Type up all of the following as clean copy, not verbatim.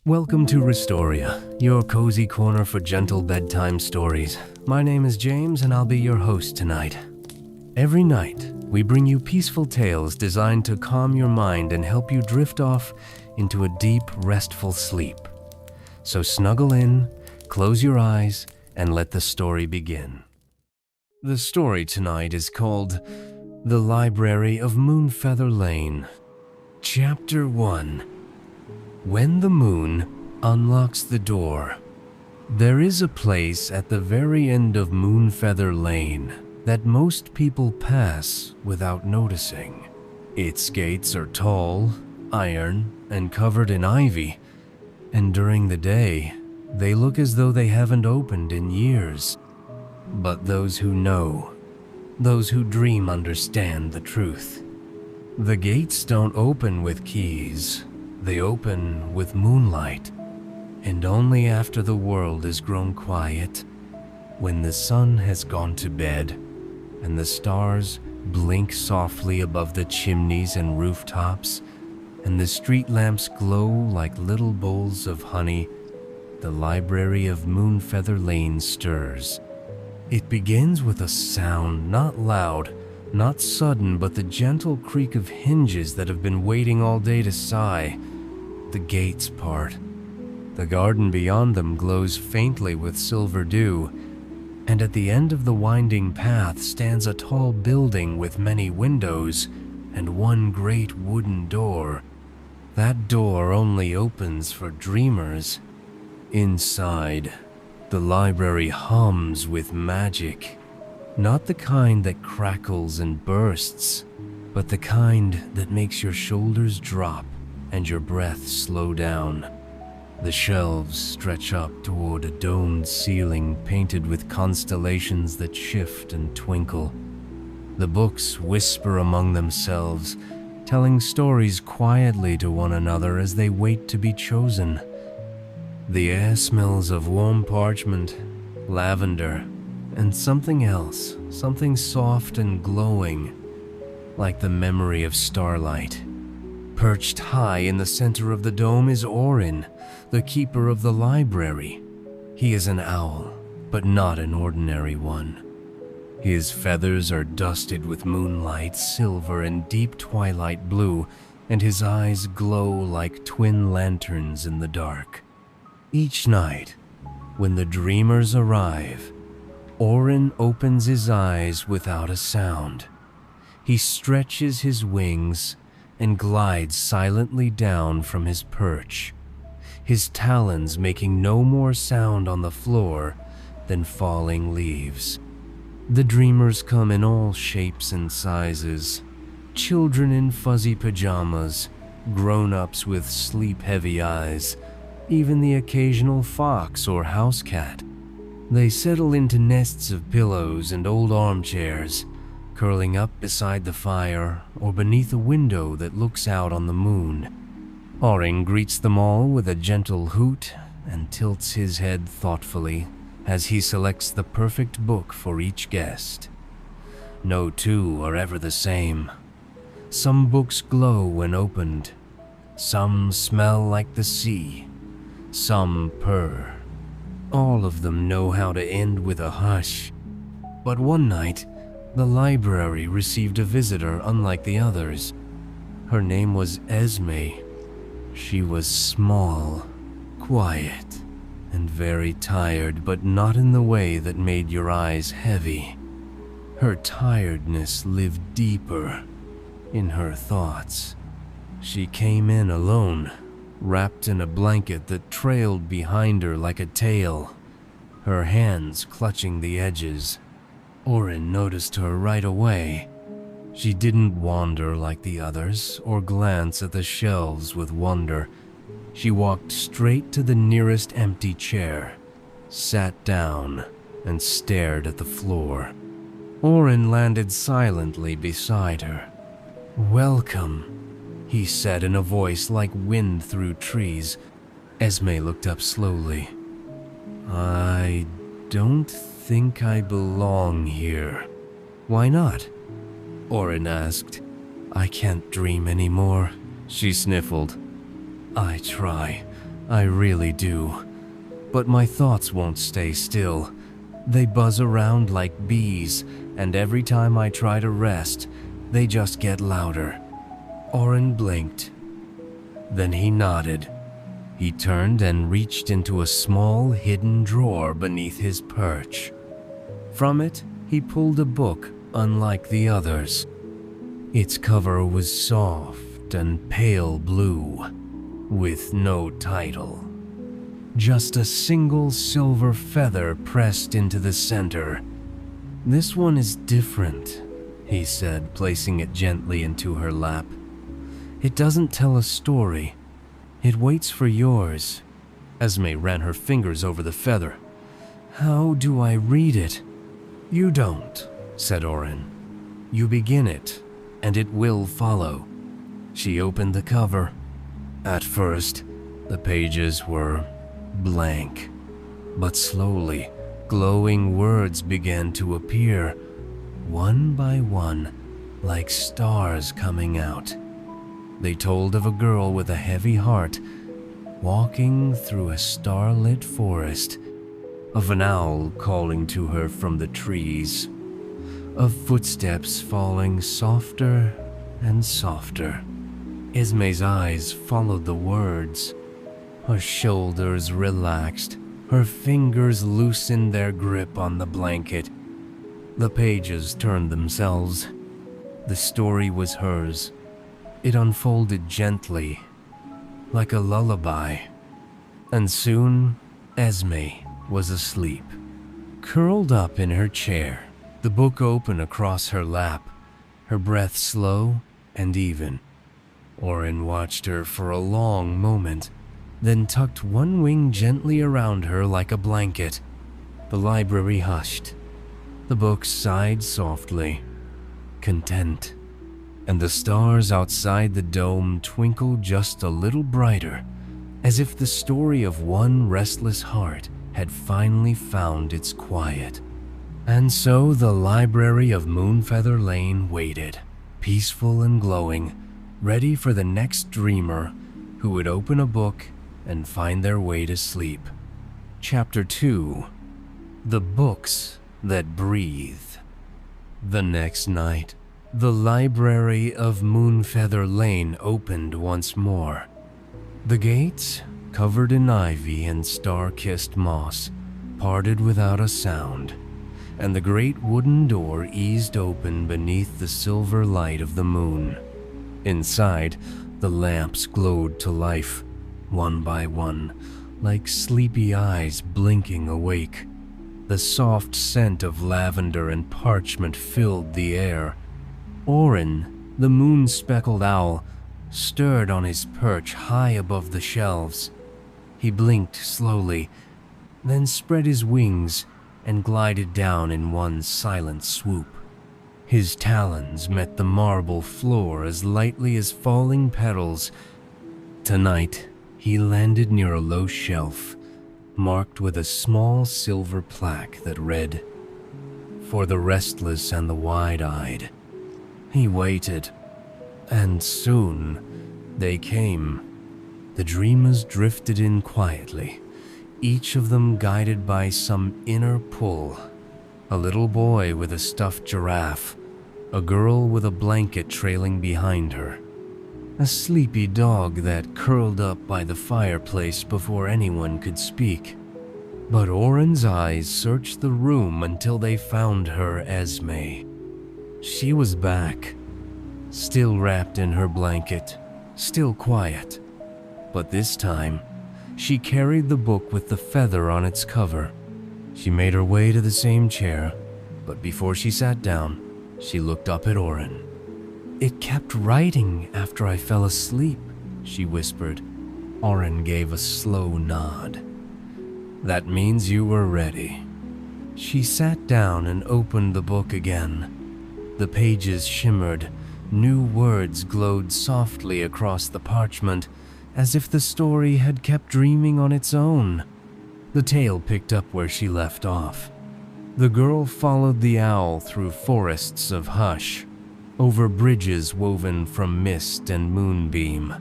Welcome to Restoria, your cozy corner for gentle bedtime stories. My name is James and I'll be your host tonight. Every night, we bring you peaceful tales designed to calm your mind and help you drift off into a deep, restful sleep. So snuggle in, close your eyes, and let the story begin. The story tonight is called The Library of Moonfeather Lane. Chapter 1. When the moon unlocks the door. There is a place at the very end of Moonfeather Lane that most people pass without noticing. Its gates are tall, iron, and covered in ivy, and during the day, they look as though they haven't opened in years. But those who know, those who dream understand the truth. The gates don't open with keys. They open with moonlight, and only after the world has grown quiet, when the sun has gone to bed, and the stars blink softly above the chimneys and rooftops, and the street lamps glow like little bowls of honey, the Library of Moonfeather Lane stirs. It begins with a sound, not loud, not sudden, but the gentle creak of hinges that have been waiting all day to sigh. The gates part. The garden beyond them glows faintly with silver dew, and at the end of the winding path stands a tall building with many windows and one great wooden door. That door only opens for dreamers. Inside, the library hums with magic. Not the kind that crackles and bursts, but the kind that makes your shoulders drop and your breath slow down. The shelves stretch up toward a domed ceiling painted with constellations that shift and twinkle. The books whisper among themselves, telling stories quietly to one another as they wait to be chosen. The air smells of warm parchment, lavender, and something else, something soft and glowing, like the memory of starlight. Perched high in the center of the dome is Orin, the keeper of the library. He is an owl, but not an ordinary one. His feathers are dusted with moonlight, silver, and deep twilight blue, and his eyes glow like twin lanterns in the dark. Each night, when the dreamers arrive, Orin opens his eyes without a sound. He stretches his wings and glides silently down from his perch, his talons making no more sound on the floor than falling leaves. The dreamers come in all shapes and sizes, children in fuzzy pajamas, grown-ups with sleep-heavy eyes, even the occasional fox or house cat. They settle into nests of pillows and old armchairs, curling up beside the fire or beneath a window that looks out on the moon. Orin greets them all with a gentle hoot and tilts his head thoughtfully as he selects the perfect book for each guest. No two are ever the same. Some books glow when opened. Some smell like the sea. Some purr. All of them know how to end with a hush. But one night, the library received a visitor unlike the others. Her name was Esme. She was small, quiet, and very tired, but not in the way that made your eyes heavy. Her tiredness lived deeper in her thoughts. She came in alone, wrapped in a blanket that trailed behind her like a tail, her hands clutching the edges. Orin noticed her right away. She didn't wander like the others or glance at the shelves with wonder. She walked straight to the nearest empty chair, sat down, and stared at the floor. Orin landed silently beside her. "Welcome," he said in a voice like wind through trees. Esme looked up slowly. "I don't think I belong here." "Why not?" Orin asked. "I can't dream anymore," she sniffled. "I try, I really do. But my thoughts won't stay still. They buzz around like bees, and every time I try to rest, they just get louder. Oren blinked. Then he nodded. He turned and reached into a small hidden drawer beneath his perch. From it, he pulled a book unlike the others. Its cover was soft and pale blue, with no title. Just a single silver feather pressed into the center. "This one is different," he said, placing it gently into her lap. "It doesn't tell a story. It waits for yours." Esme ran her fingers over the feather. "How do I read it?" "You don't," said Oren. "You begin it, and it will follow." She opened the cover. At first, the pages were blank, but slowly, glowing words began to appear, one by one, like stars coming out. They told of a girl with a heavy heart, walking through a starlit forest, of an owl calling to her from the trees, of footsteps falling softer and softer. Esme's eyes followed the words. Her shoulders relaxed, her fingers loosened their grip on the blanket. The pages turned themselves. The story was hers. It unfolded gently, like a lullaby. And soon, Esme was asleep, curled up in her chair, the book open across her lap, her breath slow and even. Oren watched her for a long moment, then tucked one wing gently around her like a blanket. The library hushed. The book sighed softly, content, and the stars outside the dome twinkled just a little brighter, as if the story of one restless heart had finally found its quiet. And so the Library of Moonfeather Lane waited, peaceful and glowing, ready for the next dreamer who would open a book and find their way to sleep. Chapter 2: The Books That Breathe. The next night, the Library of Moonfeather Lane opened once more. The gates, covered in ivy and star-kissed moss, parted without a sound, and the great wooden door eased open beneath the silver light of the moon. Inside, the lamps glowed to life, one by one, like sleepy eyes blinking awake. The soft scent of lavender and parchment filled the air. Oren, the moon-speckled owl, stirred on his perch high above the shelves. He blinked slowly, then spread his wings and glided down in one silent swoop. His talons met the marble floor as lightly as falling petals. Tonight, he landed near a low shelf, marked with a small silver plaque that read, "For the restless and the wide-eyed." He waited, and soon they came. The dreamers drifted in quietly, each of them guided by some inner pull. A little boy with a stuffed giraffe, a girl with a blanket trailing behind her, a sleepy dog that curled up by the fireplace before anyone could speak. But Oren's eyes searched the room until they found her Esme. She was back, still wrapped in her blanket, still quiet. But this time, she carried the book with the feather on its cover. She made her way to the same chair, but before she sat down, she looked up at Oren. "It kept writing after I fell asleep," she whispered. Oren gave a slow nod. "That means you were ready." She sat down and opened the book again. The pages shimmered, new words glowed softly across the parchment, as if the story had kept dreaming on its own. The tale picked up where she left off. The girl followed the owl through forests of hush, over bridges woven from mist and moonbeam.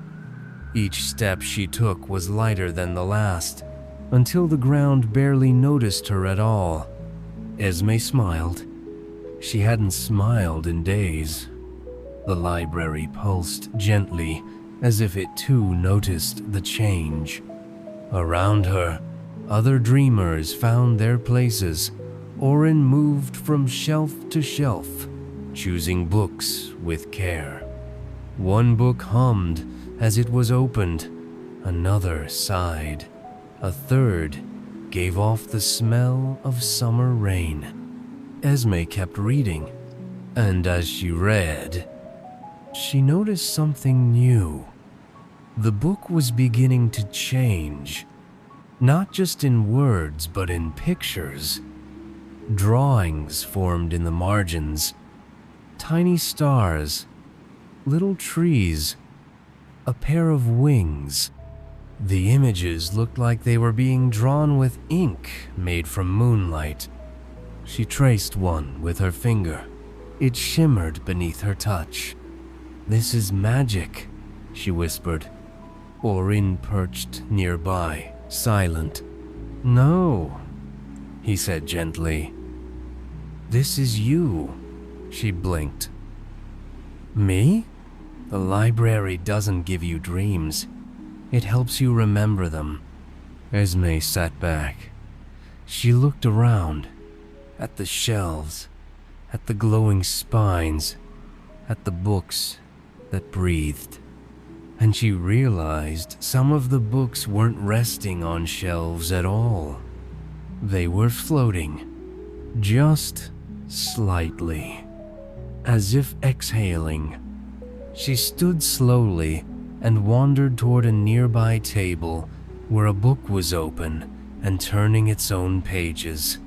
Each step she took was lighter than the last, until the ground barely noticed her at all. Esme smiled. She hadn't smiled in days. The library pulsed gently, as if it too noticed the change. Around her, other dreamers found their places. Oren moved from shelf to shelf, choosing books with care. One book hummed as it was opened, another sighed, a third gave off the smell of summer rain. Esme kept reading, and as she read, she noticed something new. The book was beginning to change, not just in words but in pictures. Drawings formed in the margins, tiny stars, little trees, a pair of wings. The images looked like they were being drawn with ink made from moonlight. She traced one with her finger. It shimmered beneath her touch. "This is magic," she whispered. Orin perched nearby, silent. "No," he said gently. "This is you," she blinked. "Me? The library doesn't give you dreams. It helps you remember them." Esme sat back. She looked around, at the shelves, at the glowing spines, at the books that breathed. And she realized some of the books weren't resting on shelves at all. They were floating, just slightly, as if exhaling. She stood slowly and wandered toward a nearby table where a book was open and turning its own pages.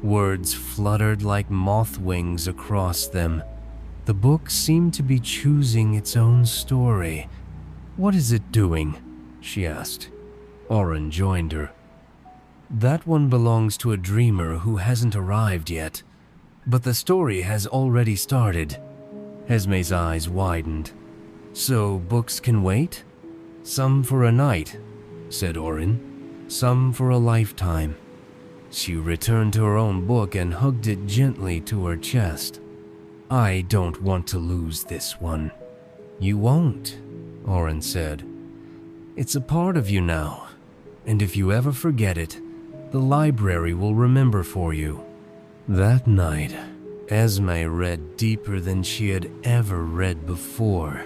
Words fluttered like moth wings across them. The book seemed to be choosing its own story. "What is it doing?" she asked. Oren joined her. "That one belongs to a dreamer who hasn't arrived yet, but the story has already started." Esme's eyes widened. "So books can wait?" "Some for a night," said Oren. "Some for a lifetime." She returned to her own book and hugged it gently to her chest. "I don't want to lose this one." "You won't," Oren said. "It's a part of you now, and if you ever forget it, the library will remember for you." That night, Esme read deeper than she had ever read before.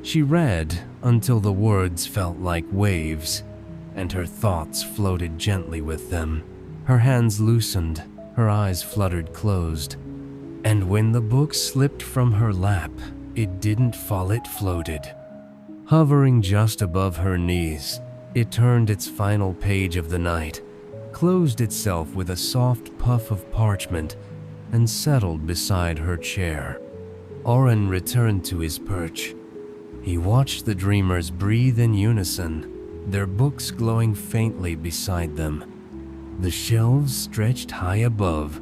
She read until the words felt like waves, and her thoughts floated gently with them. Her hands loosened, her eyes fluttered closed. And when the book slipped from her lap, it didn't fall, it floated. Hovering just above her knees, it turned its final page of the night, closed itself with a soft puff of parchment, and settled beside her chair. Oren returned to his perch. He watched the dreamers breathe in unison, their books glowing faintly beside them. The shelves stretched high above.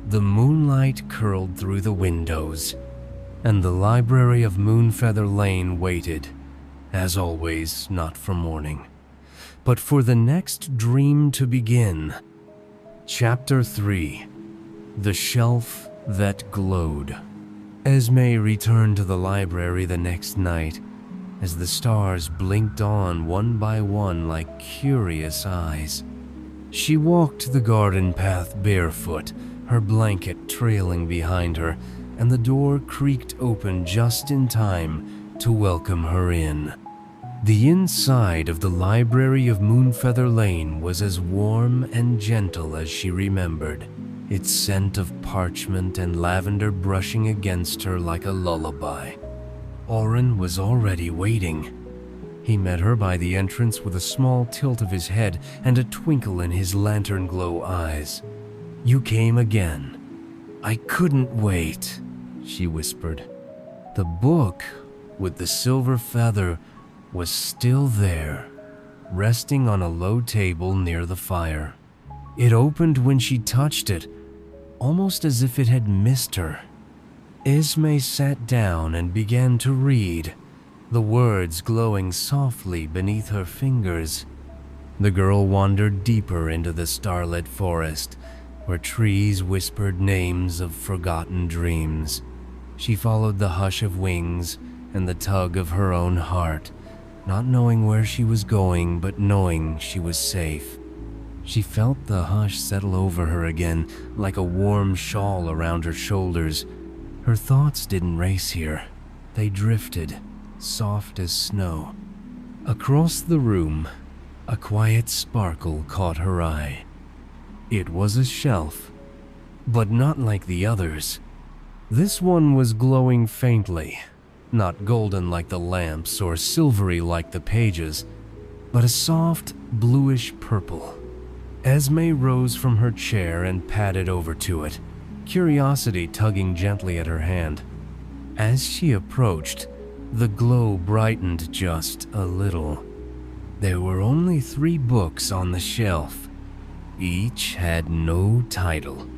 The moonlight curled through the windows, and the Library of Moonfeather Lane waited, as always, not for morning, but for the next dream to begin. Chapter 3: The Shelf That Glowed. Esme returned to the library the next night, as the stars blinked on one by one like curious eyes. She walked the garden path barefoot, her blanket trailing behind her, and the door creaked open just in time to welcome her in. The inside of the Library of Moonfeather Lane was as warm and gentle as she remembered, its scent of parchment and lavender brushing against her like a lullaby. Oren was already waiting. He met her by the entrance with a small tilt of his head and a twinkle in his lantern-glow eyes. "You came again. I couldn't wait," she whispered. The book with the silver feather was still there, resting on a low table near the fire. It opened when she touched it, almost as if it had missed her. Esme sat down and began to read, the words glowing softly beneath her fingers. The girl wandered deeper into the starlit forest, where trees whispered names of forgotten dreams. She followed the hush of wings and the tug of her own heart, not knowing where she was going, but knowing she was safe. She felt the hush settle over her again, like a warm shawl around her shoulders. Her thoughts didn't race here. They drifted, soft as snow. Across the room, a quiet sparkle caught her eye. It was a shelf, but not like the others. This one was glowing faintly, not golden like the lamps or silvery like the pages, but a soft, bluish purple. Esme rose from her chair and padded over to it, curiosity tugging gently at her hand. As she approached, the glow brightened just a little. There were only 3 books on the shelf. Each had no title.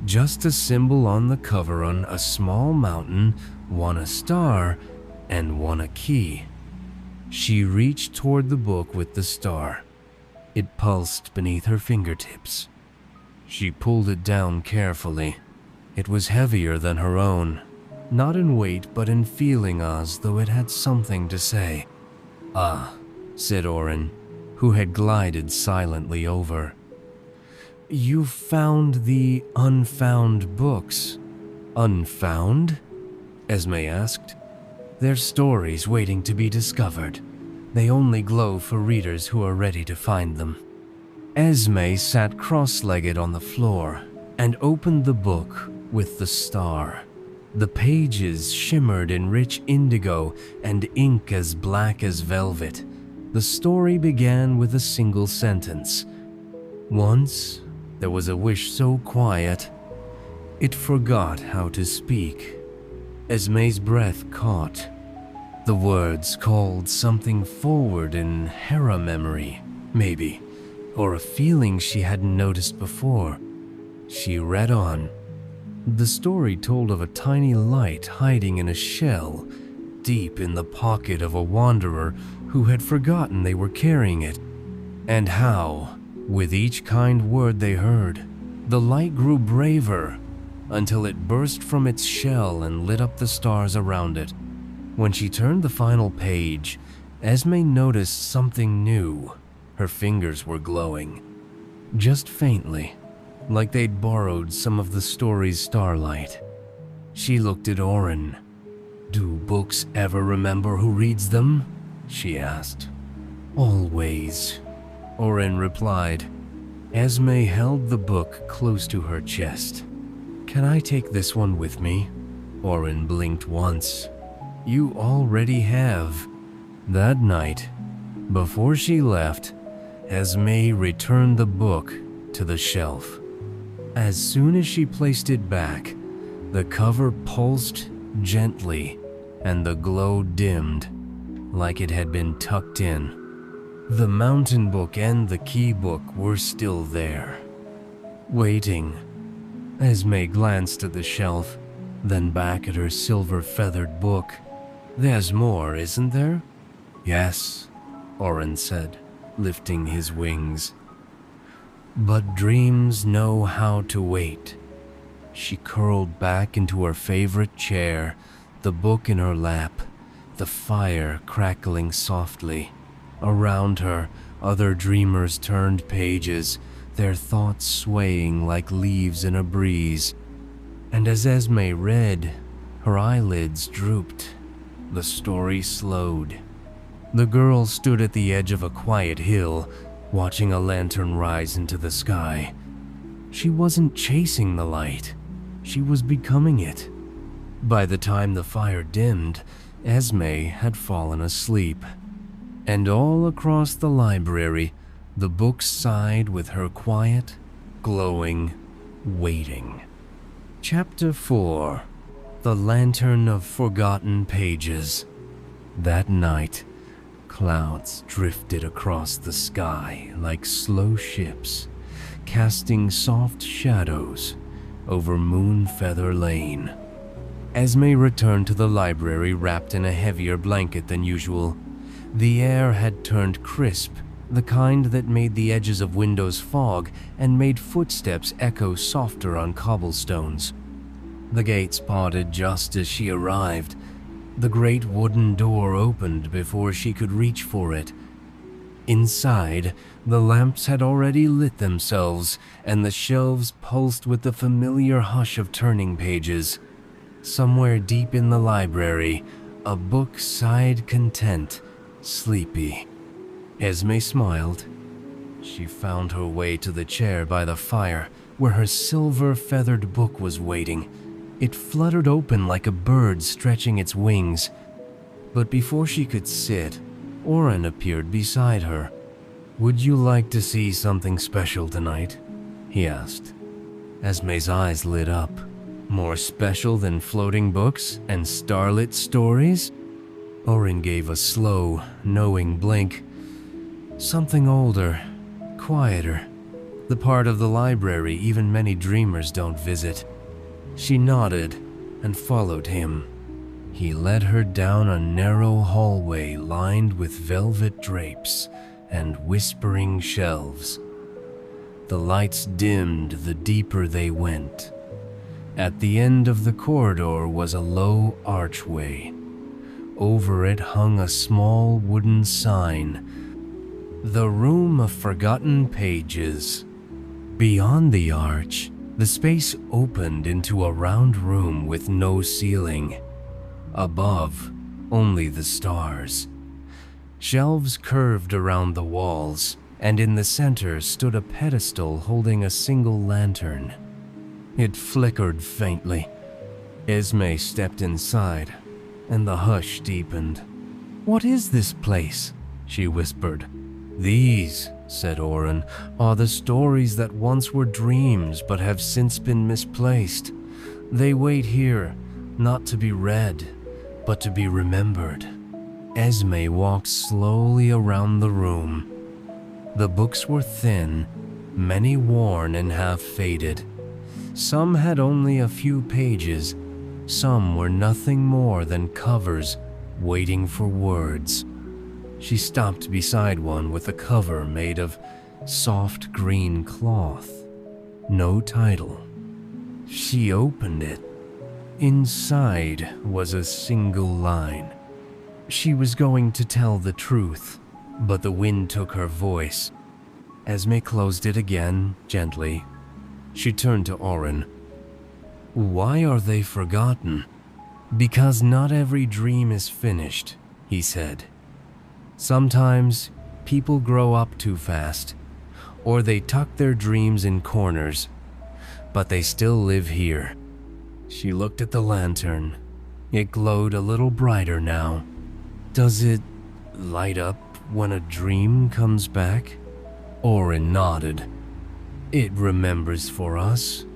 Just a symbol on the cover on a small mountain, one a star, and one a key. She reached toward the book with the star. It pulsed beneath her fingertips. She pulled it down carefully. It was heavier than her own, not in weight but in feeling, as though it had something to say. "Ah," said Orin, who had glided silently over. "You found the unfound books." "Unfound?" Esme asked. "They're stories waiting to be discovered. They only glow for readers who are ready to find them." Esme sat cross-legged on the floor and opened the book with the star. The pages shimmered in rich indigo and ink as black as velvet. The story began with a single sentence. "Once there was a wish so quiet, it forgot how to speak." Esme's breath caught. The words called something forward in Hera memory, maybe, or a feeling she hadn't noticed before. She read on. The story told of a tiny light hiding in a shell, deep in the pocket of a wanderer who had forgotten they were carrying it, and how, with each kind word they heard, the light grew braver until it burst from its shell and lit up the stars around it. When she turned the final page, Esme noticed something new. Her fingers were glowing, just faintly, like they'd borrowed some of the story's starlight. She looked at Orin. "Do books ever remember who reads them?" she asked. "Always," Orin replied. Esme held the book close to her chest. "Can I take this one with me?" Orin blinked once. "You already have." That night, before she left, Esme returned the book to the shelf. As soon as she placed it back, the cover pulsed gently and the glow dimmed, like it had been tucked in. The mountain book and the key book were still there, waiting. Esme glanced at the shelf, then back at her silver-feathered book. "There's more, isn't there?" "Yes," Orin said, lifting his wings. "But dreams know how to wait." She curled back into her favorite chair, the book in her lap, the fire crackling softly. Around her, other dreamers turned pages, their thoughts swaying like leaves in a breeze. And as Esme read, her eyelids drooped. The story slowed. The girl stood at the edge of a quiet hill, watching a lantern rise into the sky. She wasn't chasing the light. She was becoming it. By the time the fire dimmed, Esme had fallen asleep. And all across the library, the books sighed with her quiet, glowing waiting. Chapter 4. The Lantern of Forgotten Pages. That night, clouds drifted across the sky like slow ships, casting soft shadows over Moonfeather Lane. Esme returned to the library wrapped in a heavier blanket than usual. The air had turned crisp, the kind that made the edges of windows fog and made footsteps echo softer on cobblestones. The gates parted just as she arrived. The great wooden door opened before she could reach for it. Inside, the lamps had already lit themselves, and the shelves pulsed with the familiar hush of turning pages. Somewhere deep in the library, a book sighed content, sleepy. Esme smiled. She found her way to the chair by the fire, where her silver-feathered book was waiting. It fluttered open like a bird stretching its wings. But before she could sit, Oren appeared beside her. "Would you like to see something special tonight?" he asked. Esme's eyes lit up. More special than floating books and starlit stories? Oren gave a slow, knowing blink. Something older, quieter. The part of the library even many dreamers don't visit. She nodded and followed him. He led her down a narrow hallway lined with velvet drapes and whispering shelves. The lights dimmed the deeper they went. At the end of the corridor was a low archway. Over it hung a small wooden sign, "The Room of Forgotten Pages." Beyond the arch, the space opened into a round room with no ceiling. Above, only the stars. Shelves curved around the walls, and in the center stood a pedestal holding a single lantern. It flickered faintly. Esme stepped inside, and the hush deepened. "What is this place?" she whispered. "These," said Oren, "are the stories that once were dreams but have since been misplaced. They wait here, not to be read, but to be remembered." Esme walked slowly around the room. The books were thin, many worn and half faded. Some had only a few pages. Some were nothing more than covers waiting for words. She stopped beside one with a cover made of soft green cloth. No title. She opened it. Inside was a single line. She was going to tell the truth, but the wind took her voice. Esme closed it again, gently. She turned to Oren. "Why are they forgotten?" "Because not every dream is finished," he said. "Sometimes people grow up too fast, or they tuck their dreams in corners, but they still live here." She looked at the lantern. It glowed a little brighter now. "Does it light up when a dream comes back?" Oren nodded. "It remembers for us.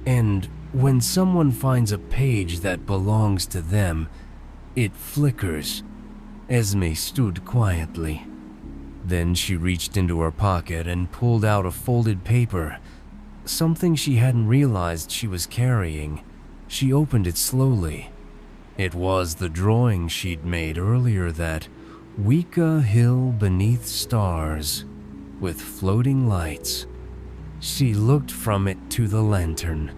And when someone finds a page that belongs to them, it flickers." Esme stood quietly. Then she reached into her pocket and pulled out a folded paper, something she hadn't realized she was carrying. She opened it slowly. It was the drawing she'd made earlier, that Weka Hill beneath stars, with floating lights. She looked from it to the lantern,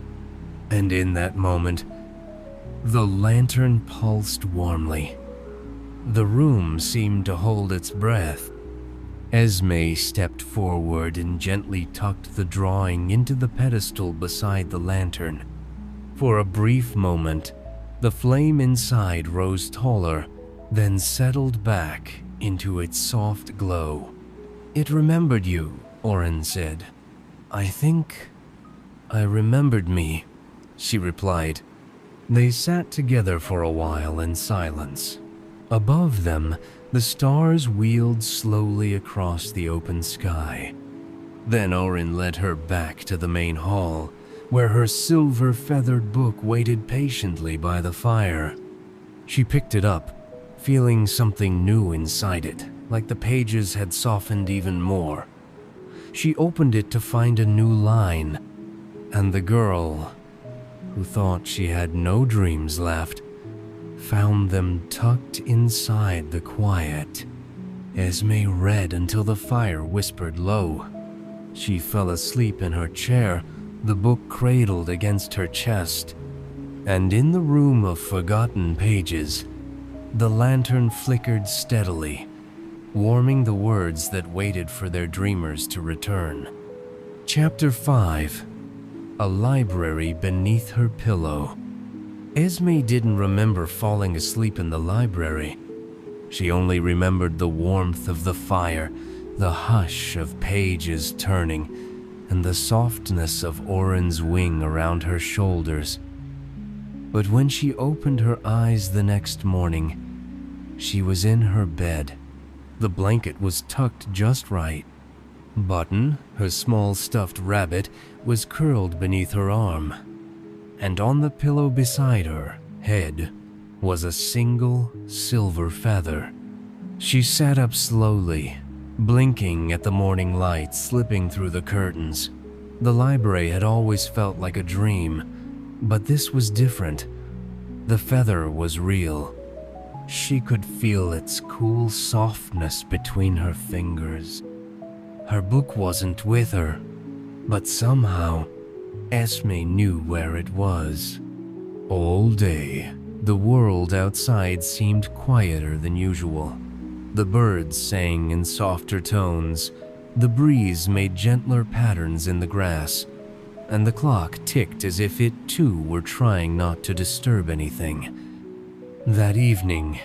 and in that moment, the lantern pulsed warmly. The room seemed to hold its breath. Esme stepped forward and gently tucked the drawing into the pedestal beside the lantern. For a brief moment, the flame inside rose taller, then settled back into its soft glow. "It remembered you," Oren said. "I think I remembered me," she replied. They sat together for a while in silence. Above them, the stars wheeled slowly across the open sky. Then Oren led her back to the main hall, where her silver-feathered book waited patiently by the fire. She picked it up, feeling something new inside it, like the pages had softened even more. She opened it to find a new line, and the girl who thought she had no dreams left, found them tucked inside the quiet. Esme read until the fire whispered low. She fell asleep in her chair, the book cradled against her chest. And in the room of forgotten pages, the lantern flickered steadily, warming the words that waited for their dreamers to return. Chapter 5. A Library Beneath Her Pillow. Esme didn't remember falling asleep in the library. She only remembered the warmth of the fire, the hush of pages turning, and the softness of Oren's wing around her shoulders. But when she opened her eyes the next morning, she was in her bed. The blanket was tucked just right. Button, her small stuffed rabbit, was curled beneath her arm. And on the pillow beside her head was a single silver feather. She sat up slowly, blinking at the morning light slipping through the curtains. The library had always felt like a dream, but this was different. The feather was real. She could feel its cool softness between her fingers. Her book wasn't with her, but somehow Esme knew where it was. All day, the world outside seemed quieter than usual. The birds sang in softer tones, the breeze made gentler patterns in the grass, and the clock ticked as if it too were trying not to disturb anything. That evening,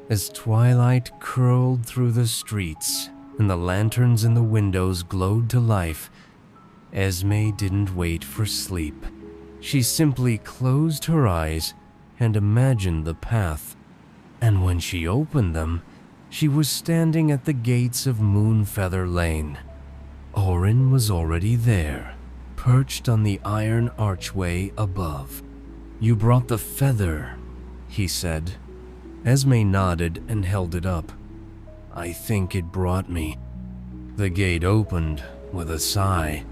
as twilight curled through the streets and the lanterns in the windows glowed to life, Esme didn't wait for sleep. She simply closed her eyes and imagined the path. And when she opened them, she was standing at the gates of Moonfeather Lane. Oren was already there, perched on the iron archway above. "You brought the feather," he said. Esme nodded and held it up. "I think it brought me." The gate opened with a sigh.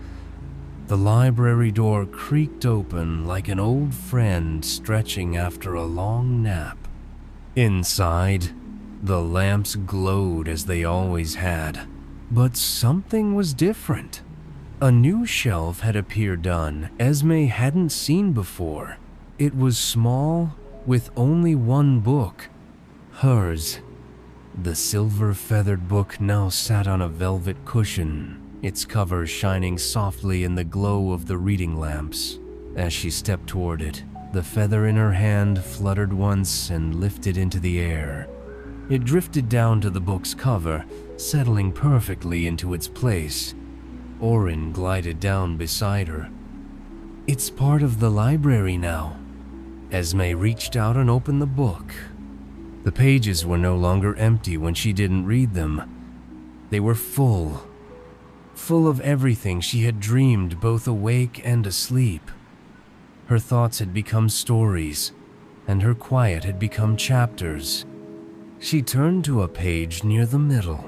The library door creaked open like an old friend stretching after a long nap. Inside, the lamps glowed as they always had, but something was different. A new shelf had appeared on Esme hadn't seen before. It was small, with only one book. Hers. The silver-feathered book now sat on a velvet cushion, its cover shining softly in the glow of the reading lamps. As she stepped toward it, the feather in her hand fluttered once and lifted into the air. It drifted down to the book's cover, settling perfectly into its place. Oren glided down beside her. "It's part of the library now." Esme reached out and opened the book. The pages were no longer empty when she didn't read them. They were full of everything she had dreamed both awake and asleep. Her thoughts had become stories, and her quiet had become chapters. She turned to a page near the middle.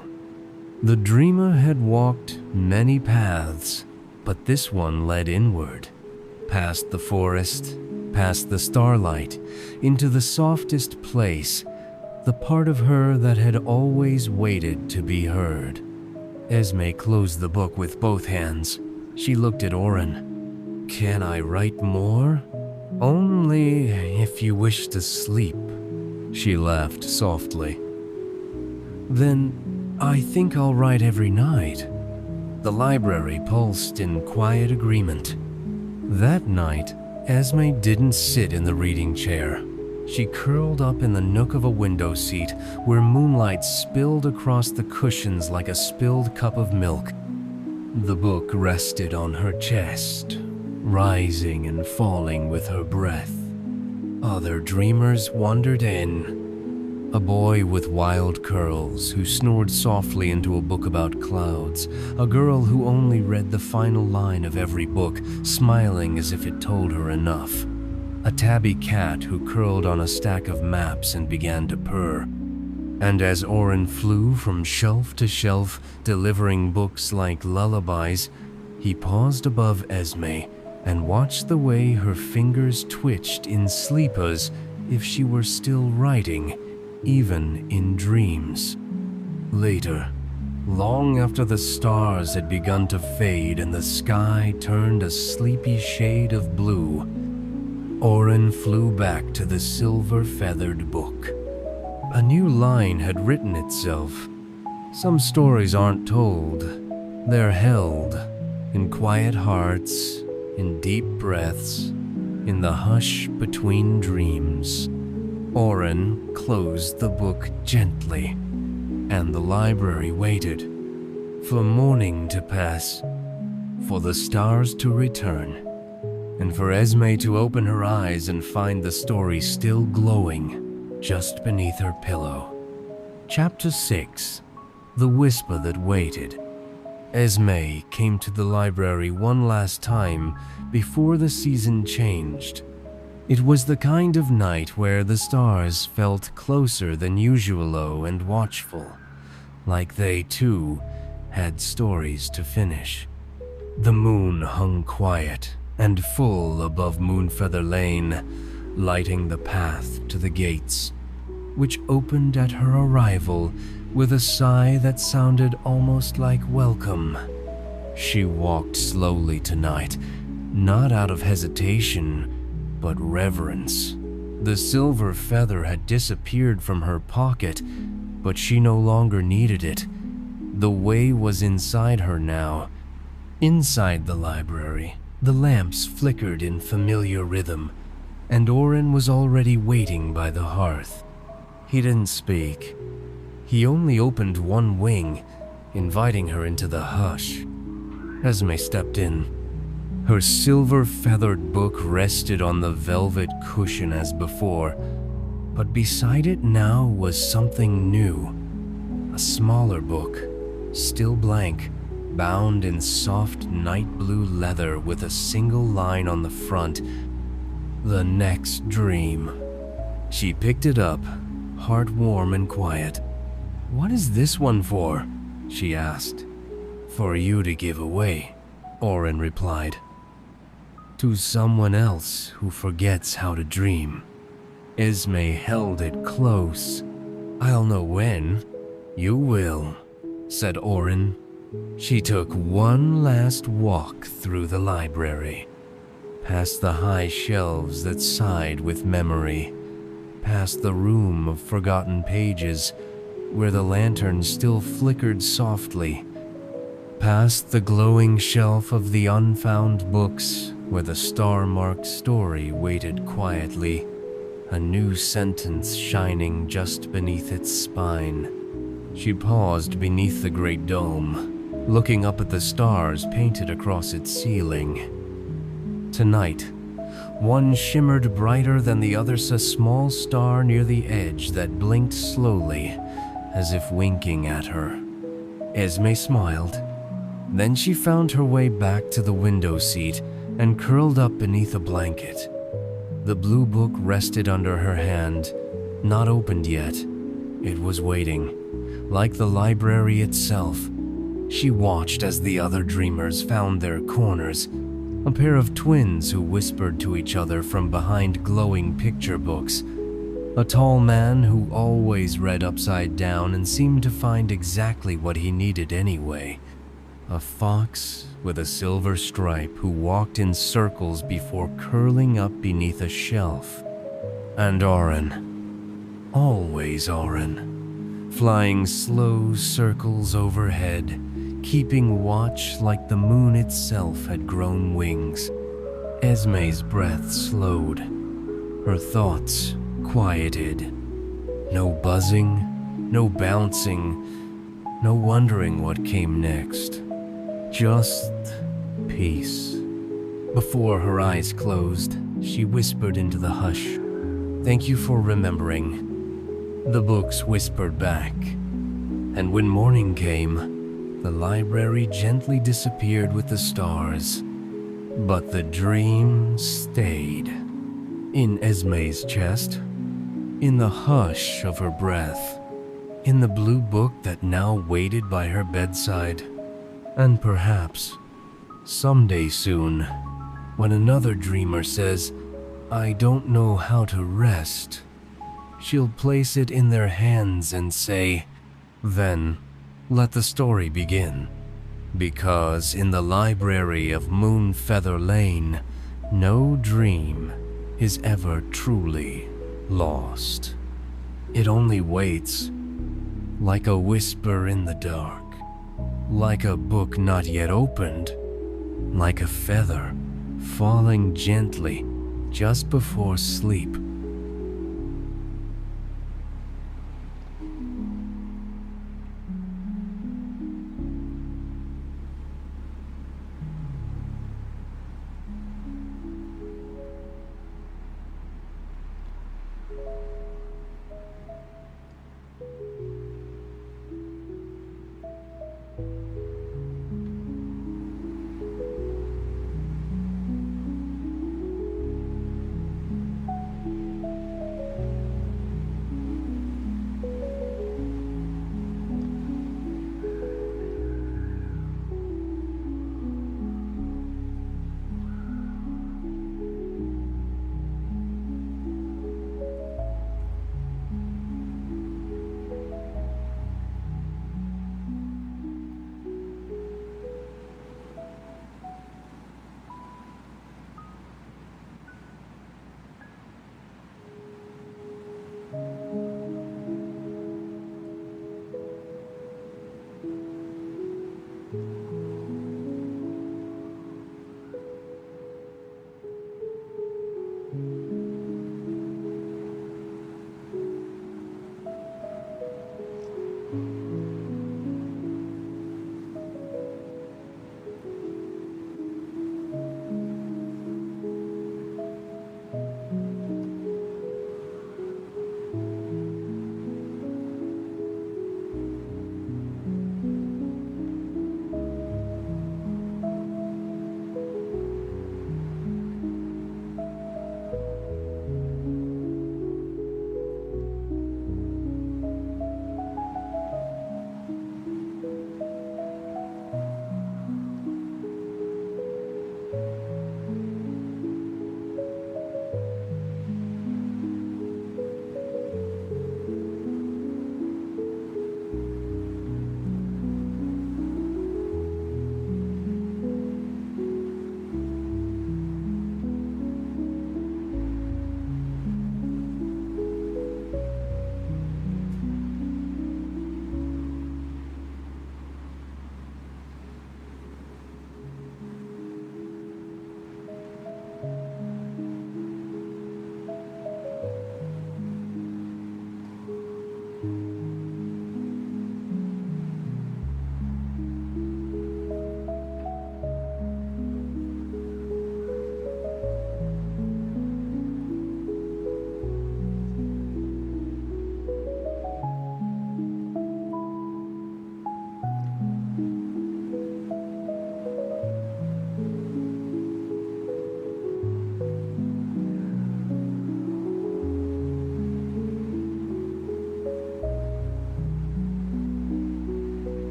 The dreamer had walked many paths, but this one led inward, past the forest, past the starlight, into the softest place, the part of her that had always waited to be heard. Esme closed the book with both hands. She looked at Oren. "Can I write more?" "Only if you wish to sleep," she laughed softly. "Then I think I'll write every night." The library pulsed in quiet agreement. That night, Esme didn't sit in the reading chair. She curled up in the nook of a window seat where moonlight spilled across the cushions like a spilled cup of milk. The book rested on her chest, rising and falling with her breath. Other dreamers wandered in. A boy with wild curls who snored softly into a book about clouds. A girl who only read the final line of every book, smiling as if it told her enough. A tabby cat who curled on a stack of maps and began to purr. And as Oren flew from shelf to shelf, delivering books like lullabies, he paused above Esme, and watched the way her fingers twitched in sleep as if she were still writing, even in dreams. Later, long after the stars had begun to fade and the sky turned a sleepy shade of blue, Oren flew back to the silver-feathered book. A new line had written itself. Some stories aren't told. They're held in quiet hearts, in deep breaths, in the hush between dreams. Oren closed the book gently, and the library waited for morning to pass, for the stars to return, and for Esme to open her eyes and find the story still glowing just beneath her pillow. Chapter 6. The Whisper That Waited. Esme came to the library one last time before the season changed. It was the kind of night where the stars felt closer than usual and watchful, like they too had stories to finish. The moon hung quiet and full above Moonfeather Lane, lighting the path to the gates, which opened at her arrival with a sigh that sounded almost like welcome. She walked slowly tonight, not out of hesitation, but reverence. The silver feather had disappeared from her pocket, but she no longer needed it. The way was inside her now. Inside the library, the lamps flickered in familiar rhythm, and Oren was already waiting by the hearth. He didn't speak. He only opened one wing, inviting her into the hush. Esme stepped in. Her silver-feathered book rested on the velvet cushion as before, but beside it now was something new. A smaller book, still blank, bound in soft night blue leather with a single line on the front. The Next Dream. She picked it up, heart warm and quiet. "What is this one for?" she asked. "For you to give away," Oren replied. "To someone else who forgets how to dream." Esme held it close. "I'll know when." "You will," said Oren. She took one last walk through the library, past the high shelves that sighed with memory, past the room of forgotten pages where the lantern still flickered softly, past the glowing shelf of the unfound books where the star-marked story waited quietly, a new sentence shining just beneath its spine. She paused beneath the great dome, looking up at the stars painted across its ceiling. Tonight, one shimmered brighter than the others, a small star near the edge that blinked slowly, as if winking at her. Esme smiled. Then she found her way back to the window seat and curled up beneath a blanket. The blue book rested under her hand, not opened yet. It was waiting, like the library itself. She watched as the other dreamers found their corners, a pair of twins who whispered to each other from behind glowing picture books. A tall man who always read upside down and seemed to find exactly what he needed anyway. A fox with a silver stripe who walked in circles before curling up beneath a shelf. And Oren. Always Oren. Flying slow circles overhead, keeping watch like the moon itself had grown wings. Esme's breath slowed. Her thoughts quieted. No buzzing, no bouncing, no wondering what came next. Just peace. Before her eyes closed, she whispered into the hush, "Thank you for remembering." The books whispered back, and when morning came, the library gently disappeared with the stars. But the dream stayed. In Esme's chest, in the hush of her breath, in the blue book that now waited by her bedside. And perhaps, someday soon, When another dreamer says, "I don't know how to rest," she'll place it in their hands and say, "Then let the story begin." Because in the Library of Moonfeather Lane, no dream is ever truly lost. It only waits, like a whisper in the dark, like a book not yet opened, like a feather falling gently just before sleep